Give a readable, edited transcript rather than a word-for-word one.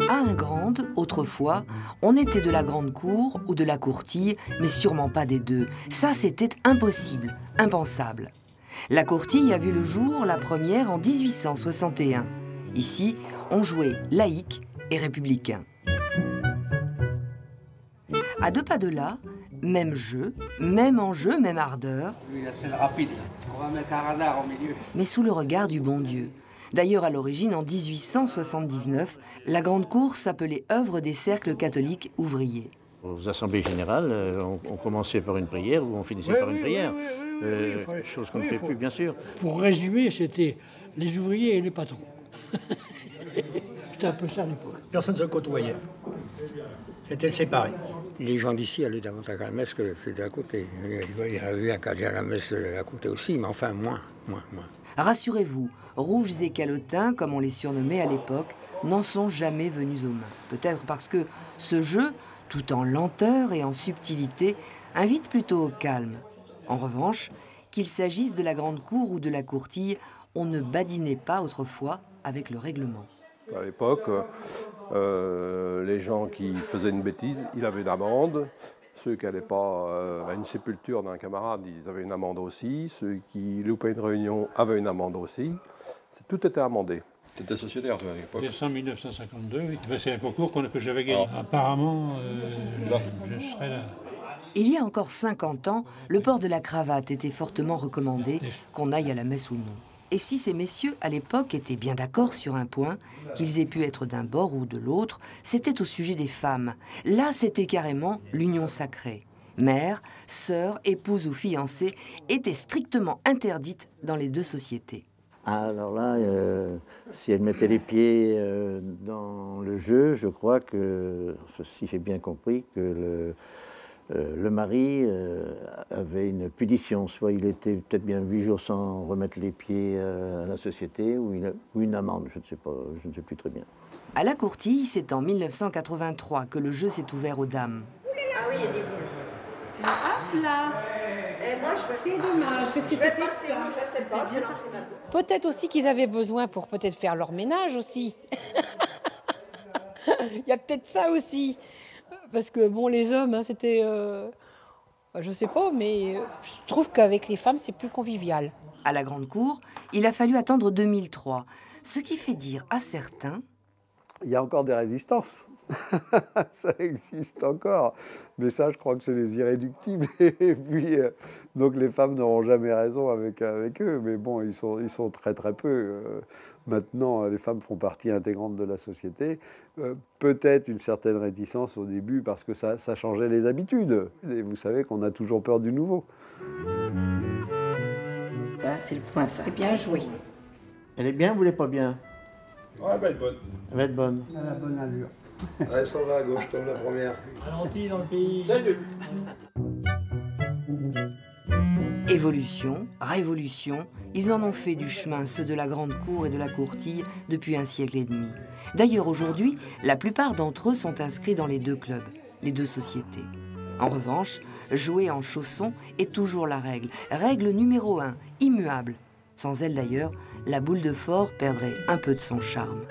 À Ingrande, autrefois, on était de la grande cour ou de la courtille, mais sûrement pas des deux. Ça, c'était impossible, impensable. La courtille a vu le jour, la première, en 1861. Ici, on jouait laïque et républicain. À 2 pas de là, même jeu, même enjeu, même ardeur. Lui, c'est le rapide. On va mettre un radar au milieu. Mais sous le regard du bon Dieu. D'ailleurs, à l'origine, en 1879, la grande cour s'appelait œuvre des cercles catholiques ouvriers. Aux assemblées générales, on commençait par une prière ou on finissait par une prière. Chose qu'on ne fait plus, bien sûr. Pour résumer, c'était les ouvriers et les patrons. C'était un peu ça à l'époque. Personne ne se côtoyait. C'était séparé. Les gens d'ici allaient davantage à la messe que c'était à côté. Il y avait un qui allait à la messe à côté aussi, mais enfin moins. Rassurez-vous, rouges et calotins, comme on les surnommait à l'époque, n'en sont jamais venus aux mains. Peut-être parce que ce jeu, tout en lenteur et en subtilité, invite plutôt au calme. En revanche, qu'il s'agisse de la grande cour ou de la courtille, on ne badinait pas autrefois avec le règlement. À l'époque, les gens qui faisaient une bêtise, ils avaient une amende. Ceux qui n'allaient pas à une sépulture d'un camarade, ils avaient une amende aussi. Ceux qui loupaient une réunion avaient une amende aussi. Tout était amendé. Tu étais sociétaire, toi, à l'époque? C'est en 1952, oui. C'est un concours que j'avais gagné. Apparemment, je serai là. Il y a encore 50 ans, le port de la cravate était fortement recommandé, qu'on aille à la messe ou non. Et si ces messieurs, à l'époque, étaient bien d'accord sur un point, qu'ils aient pu être d'un bord ou de l'autre, c'était au sujet des femmes. Là, c'était carrément l'union sacrée. Mère, sœur, épouse ou fiancée étaient strictement interdites dans les deux sociétés. Alors là, si elle mettait les pieds dans le jeu, je crois que, si j'ai bien compris, que le mari avait une punition. Soit il était peut-être bien 8 jours sans remettre les pieds à la société, ou une amende, je ne sais pas, je ne sais plus très bien. À la courtille, c'est en 1983 que le jeu s'est ouvert aux dames. Ah oui, il y a des boules. Hop là. C'est dommage, parce que c'était ça. Je sais pas, je vais lancer ma boule. Peut-être aussi qu'ils avaient besoin pour peut-être faire leur ménage aussi. Il y a peut-être ça aussi. Parce que bon, les hommes, hein, c'était... je sais pas, mais je trouve qu'avec les femmes, c'est plus convivial. À la grande cour, il a fallu attendre 2003. Ce qui fait dire à certains... Il y a encore des résistances. Ça existe encore. Mais ça, je crois que c'est les irréductibles. Et puis, donc les femmes n'auront jamais raison avec eux. Mais bon, ils sont très très peu. Maintenant, les femmes font partie intégrante de la société. Peut-être une certaine réticence au début parce que ça changeait les habitudes. Et vous savez qu'on a toujours peur du nouveau. Ça, c'est le point, ça. C'est bien joué. Elle est bien ou elle n'est pas bien? Ouais, elle va être bonne. Elle va être bonne. Elle a bonne allure. Elle s'en va à gauche comme la première. Ralenti dans le pays. Évolution, révolution, ils en ont fait du chemin, ceux de la grande cour et de la courtille, depuis un siècle et demi. D'ailleurs, aujourd'hui, la plupart d'entre eux sont inscrits dans les deux clubs, les deux sociétés. En revanche, jouer en chaussons est toujours la règle. Règle numéro 1, immuable. Sans elle d'ailleurs, la boule de fort perdrait un peu de son charme.